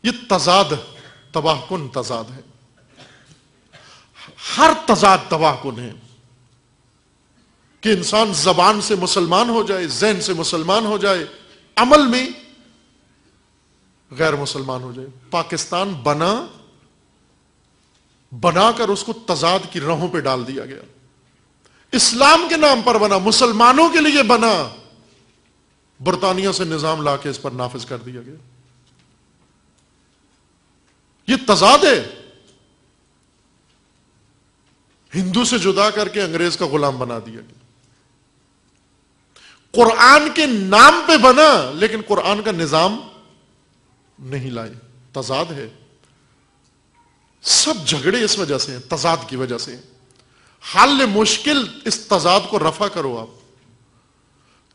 یہ تضاد تباہ کن تضاد ہے. ہر تضاد تباہ کن ہے. کہ انسان زبان سے مسلمان ہو جائے، ذہن سے مسلمان ہو جائے، عمل میں غیر مسلمان ہو جائے. پاکستان بنا کر اس کو تضاد کی راہوں پہ ڈال دیا گیا. اسلام کے نام پر بنا، مسلمانوں کے لیے بنا، برطانیہ سے نظام لا کے اس پر نافذ کر دیا گیا. یہ تضاد ہے. ہندو سے جدا کر کے انگریز کا غلام بنا دیا گیا. قرآن کے نام پہ بنا لیکن قرآن کا نظام نہیں لائے. تضاد ہے. سب جھگڑے اس وجہ سے ہیں، تضاد کی وجہ سے. حل مشکل اس تضاد کو رفع کرو. آپ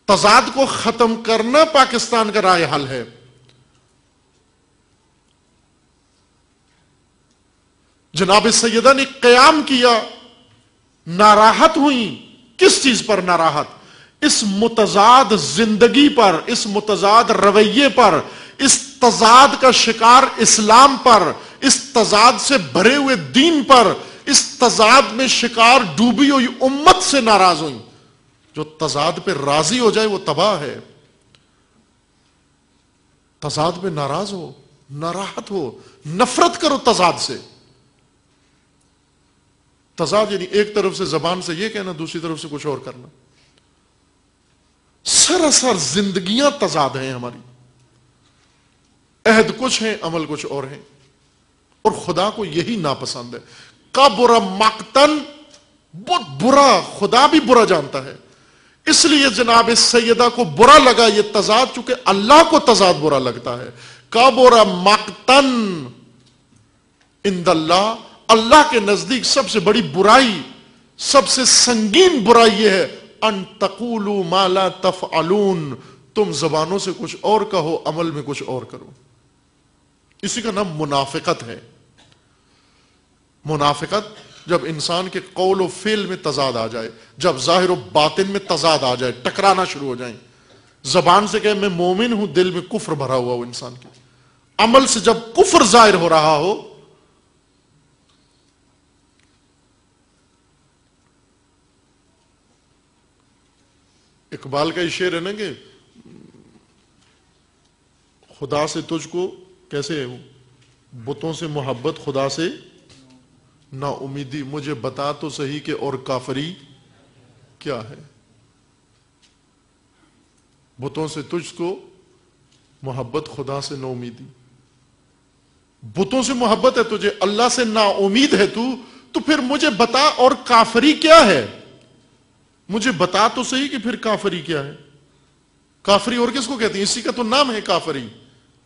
تضاد کو ختم کرنا پاکستان کا رائے حل ہے. جناب سیدہ نے قیام کیا، ناراحت ہوئی. کس چیز پر ناراحت؟ اس متضاد زندگی پر، اس متضاد رویے پر، اس تضاد کا شکار اسلام پر، اس تضاد سے بھرے ہوئے دین پر، اس تضاد میں شکار ڈوبی ہوئی امت سے ناراض ہوئی. جو تضاد پہ راضی ہو جائے وہ تباہ ہے. تضاد پہ ناراض ہو، ناراحت ہو، نفرت کرو تضاد سے. تضاد یعنی ایک طرف سے زبان سے یہ کہنا، دوسری طرف سے کچھ اور کرنا. سراسر زندگیاں تضاد ہیں ہماری. عہد کچھ ہیں، عمل کچھ اور ہیں. اور خدا کو یہی ناپسند ہے. کبر مقتن، بہت برا، خدا بھی برا جانتا ہے. اس لیے جناب سیدہ کو برا لگا یہ تضاد، چونکہ اللہ کو تضاد برا لگتا ہے. کبر مقتن عند اللہ، اللہ کے نزدیک سب سے بڑی برائی، سب سے سنگین برائی یہ ہے ان تقولوا ما لا تفعلون، تم زبانوں سے کچھ اور کہو، عمل میں کچھ اور کرو. اسی کا نام منافقت ہے. منافقت جب انسان کے قول و فعل میں تضاد آ جائے، جب ظاہر و باطن میں تضاد آ جائے، ٹکرانا شروع ہو جائیں. زبان سے کہے میں مومن ہوں، دل میں کفر بھرا ہوا ہو انسان کے. عمل سے جب کفر ظاہر ہو رہا ہو، اقبال کا یہ شعر ہے نا کہ خدا سے تجھ کو کیسے ہے، بتوں سے محبت، خدا سے نا امیدی، مجھے بتا تو صحیح کہ اور کافری کیا ہے. بتوں سے تجھ کو محبت، خدا سے نا امیدی. بتوں سے محبت ہے تجھے، اللہ سے نا امید ہے تو پھر مجھے بتا اور کافری کیا ہے. مجھے بتا تو صحیح کہ پھر کافری کیا ہے. کافری اور کس کو کہتے ہیں؟ اسی کا تو نام ہے کافری.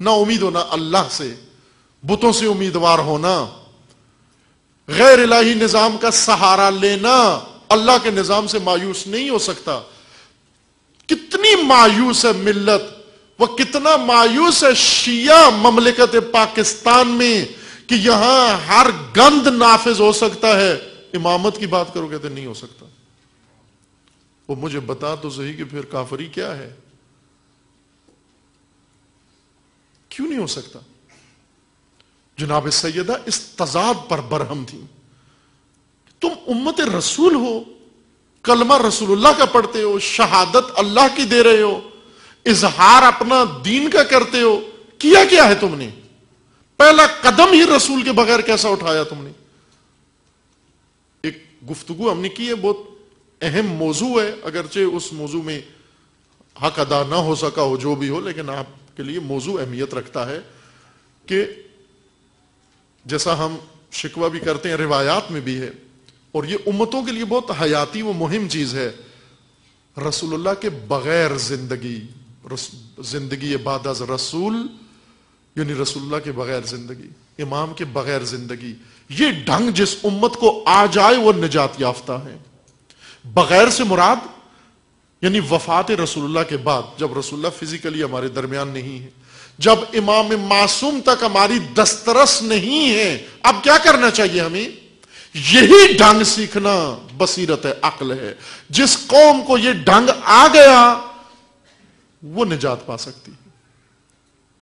نا امید ہونا اللہ سے، بتوں سے امیدوار ہونا، غیر الہی نظام کا سہارا لینا. اللہ کے نظام سے مایوس نہیں ہو سکتا. کتنی مایوس ہے ملت، وہ کتنا مایوس ہے شیعہ مملکت پاکستان میں کہ یہاں ہر گند نافذ ہو سکتا ہے. امامت کی بات کرو کہتے نہیں ہو سکتا. وہ مجھے بتا تو صحیح کہ پھر کافری کیا ہے. کیوں نہیں ہو سکتا؟ جناب سیدہ اس تضاد پر برہم تھی. تم امت رسول ہو، کلمہ رسول اللہ کا پڑھتے ہو، شہادت اللہ کی دے رہے ہو، اظہار اپنا دین کا کرتے ہو. کیا کیا ہے تم نے؟ پہلا قدم ہی رسول کے بغیر کیسا اٹھایا تم نے؟ ایک گفتگو ہم نے کی ہے، بہت اہم موضوع ہے، اگرچہ اس موضوع میں حق ادا نہ ہو سکا ہو جو بھی ہو، لیکن آپ کے لیے موضوع اہمیت رکھتا ہے کہ جیسا ہم شکوہ بھی کرتے ہیں روایات میں بھی ہے، اور یہ امتوں کے لیے بہت حیاتی و مہم چیز ہے. رسول اللہ کے بغیر زندگی بعد از رسول، یعنی رسول اللہ کے بغیر زندگی، امام کے بغیر زندگی. یہ ڈھنگ جس امت کو آ جائے وہ نجات یافتہ ہے. بغیر سے مراد یعنی وفات رسول اللہ کے بعد، جب رسول اللہ فزیکلی ہمارے درمیان نہیں ہے، جب امام معصوم تک ہماری دسترس نہیں ہے. اب کیا کرنا چاہیے ہمیں؟ یہی ڈھنگ سیکھنا بصیرت ہے، عقل ہے. جس قوم کو یہ ڈھنگ آ گیا وہ نجات پا سکتی.